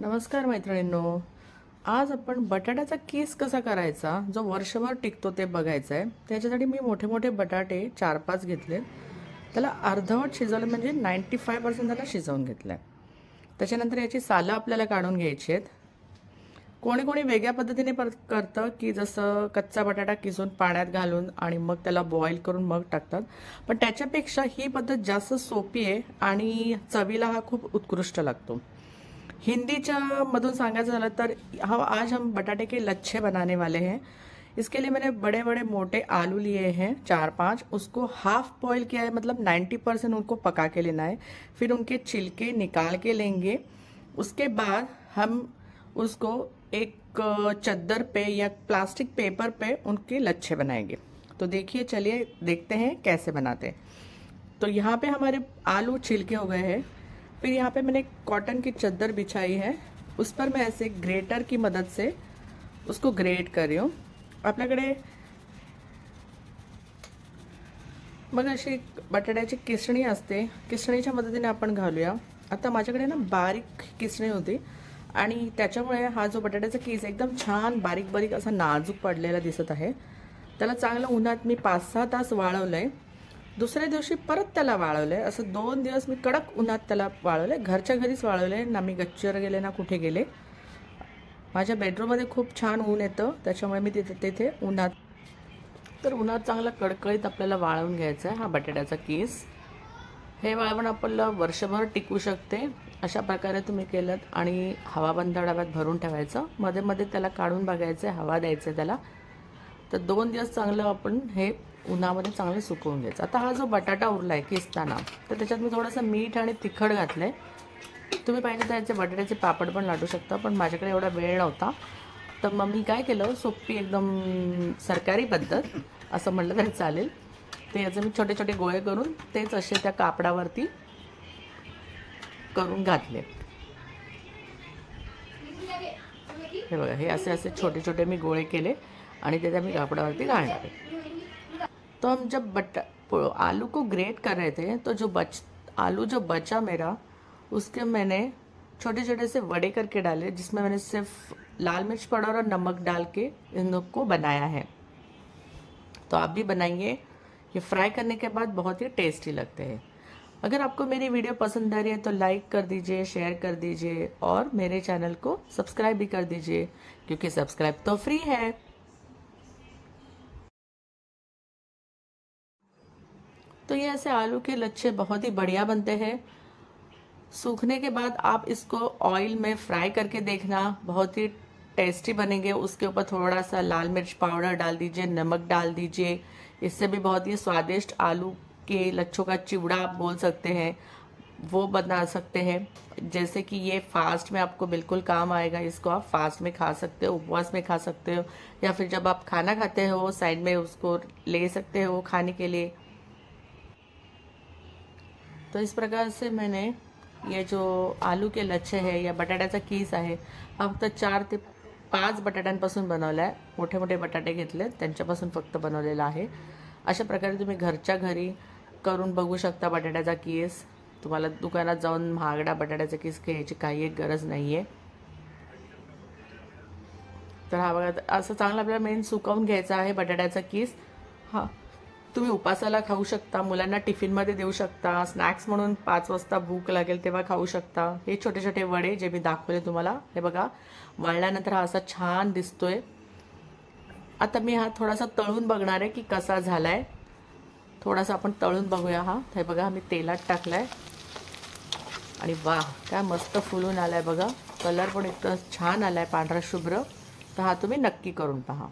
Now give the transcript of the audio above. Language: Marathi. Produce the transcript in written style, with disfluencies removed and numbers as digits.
नमस्कार मैत्रिणींनो. आज आपण बटाट्याचा कीस कसा करायचा जो वर्षभर टिकतो ते बघायचं आहे. त्याच्यासाठी मी मोठे मोठे बटाटे 4-5 घेतले. त्याला अर्धवट शिजवलं म्हणजे 95% त्याला शिजवून घेतलं आहे. त्याच्यानंतर याची सालं आपल्याला काढून घ्यायची आहेत. कोणी कोणी वेगळ्या पद्धतीने करतं की जसं कच्चा बटाटा किसून पाण्यात घालून आणि मग त्याला बॉईल करून मग टाकतात. पण त्याच्यापेक्षा ही पद्धत जास्त सोपी आहे आणि चवीला हा खूप उत्कृष्ट लागतो. हिंदीच्या मधुन सांगायचं झालं तर आज हम बटाटे के लच्छे बनाने वाले हैं. इसके लिए मैंने बड़े बड़े मोटे आलू लिए हैं 4-5. उसको हाफ बॉईल किया है, मतलब 90% उनको पका के लेना है. फिर उनके छिलके निकाल के लेंगे. उसके बाद हम उसको एक चद्दर पे या प्लास्टिक पेपर पे उनके लच्छे बनाएंगे. तो देखिए, चलिए देखते हैं कैसे बनाते हैं. तो यहाँ पे हमारे आलू छिलके हो गए हैं. फिर यहाँ पे मैंने कॉटन की चद्दर बिछाई है. उस पर मैं ऐसे ग्रेटर की मदद से उसको ग्रेट कर रही हूँ. आपल्याकडे मग अशी बटाट्याची किसणी असते, किसणीच्या मदतीने आपण घालूया. आता माझ्याकडे ना बारीक किसणी होती आणि त्याच्यामुळे हा जो बटाट्याचा कीस एकदम छान बारीक बारीक असा नाजूक पडलेला दिसत आहे. त्याला चांगलं उन्हात मी 5-6 तास वाळवलंय. दुसऱ्या दिवशी परत त्याला वाळवलंय. असं 2 दिवस मी कडक उन्हात त्याला वाळवलंय. घरच्या घरीच वाळवलंय ना, मी गच्चीवर गेले ना कुठे गेले. माझ्या बेडरूममध्ये खूप छान ऊन येतं, त्याच्यामुळे मी तिथे उन्हात, तर उन्हात चांगला कडकडीत आपल्याला वाळवून घ्यायचा आहे हा बटाट्याचा कीस. हे वाळवण आपल्याला वर्षभर टिकू शकते. अशा प्रकारे तुम्ही केलं आणि हवाबंद डब्यात भरून ठेवायचं. मध्ये मध्ये त्याला काढून बघायचं, हवा द्यायचं त्याला. तर 2 दिवस चांगलं आपण हे उन्हामध्ये चांगले सुकवून घ्यायचं. आता हा जो बटाटा उरला आहे किसताना, तर त्याच्यात मी थोडंसं मीठ आणि तिखट घातलं आहे. तुम्ही पाहिजे तर याचे बटाट्याचे पापड पण लाटू शकता, पण माझ्याकडे एवढा वेळ नव्हता. तर मग मी काय केलं, सोपी एकदम सरकारी पद्धत असं म्हटलं तरी चालेल, ते याचे मी छोटे छोटे गोळे करून तेच असे त्या कापडावरती करून घातले. हे बघा, हे असे असे छोटे छोटे मी गोळे केले आणि ते मी कापडावरती घालणार आहे. तो हम जब आलू को ग्रेट कर रहे थे, तो आलू जो बचा मेरा, उसके मैंने छोटे छोटे से वड़े करके डाले, जिसमें मैंने सिर्फ लाल मिर्च पाउडर और नमक डाल के इनको बनाया है. तो आप भी बनाइए. ये फ्राई करने के बाद बहुत ही टेस्टी लगते हैं. अगर आपको मेरी वीडियो पसंद आ रही है तो लाइक कर दीजिए, शेयर कर दीजिए और मेरे चैनल को सब्सक्राइब भी कर दीजिए, क्योंकि सब्सक्राइब तो फ्री है. तो ये ऐसे आलू के लच्छे बहुत ही बढ़िया बनते हैं. सूखने के बाद आप इसको ऑयल में फ्राई करके देखना, बहुत ही टेस्टी बनेंगे. उसके ऊपर थोड़ा सा लाल मिर्च पाउडर डाल दीजिए, नमक डाल दीजिए. इससे भी बहुत ही स्वादिष्ट आलू के लच्छों का चिवड़ा आप बोल सकते हैं, वो बना सकते हैं. जैसे कि ये फास्ट में आपको बिल्कुल काम आएगा. इसको आप फास्ट में खा सकते हो, उपवास में खा सकते हो, या फिर जब आप खाना खाते हो साइड में उसको ले सकते हो खाने के लिए. तो इस प्रकार से मैंने ये जो आलू के लच्छे है या बटाट्याचा कीस आहे, हा फक्त 4 ते 5 बटाट्यांपासून बनवला आहे. मोठे मोठे बटाटे घेतले, त्यांच्यापासून फक्त बनवलेला आहे. अशा प्रकारे तुम्ही घरच्या घरी करून बघू शकता बटाट्याचा कीस. तुम्हाला दुकानात जाऊन महागडा बटाट्याचा कीस घ्यायची काही एक गरज नाही आहे. तर हा बघा, असं चांगलं आपल्याला मेन सुकवून घ्यायचा आहे बटाट्याचा कीस. हा तुम्ही उपासाला खाऊ शकता, मुलांना टिफिनमध्ये देऊ शकता, स्नॅक्स म्हणून 5 वाजता भूक लागेल तेव्हा खाऊ शकता. हे छोटे छोटे वडे जे मी दाखवले तुम्हाला, हे बघा वाळल्यानंतर हा असा छान दिसतोय. आता मी हा थोडासा तळून बघणार आहे की कसा झालाय. थोडासा आपण तळून बघूया. हा हे बघा, मी तेलात टाकलाय आणि वाह, काय मस्त फुलून आलाय बघा. कलर पण एकदम छान आलाय, पांढरा शुभ्र. तर हा तुम्ही नक्की करून पहा.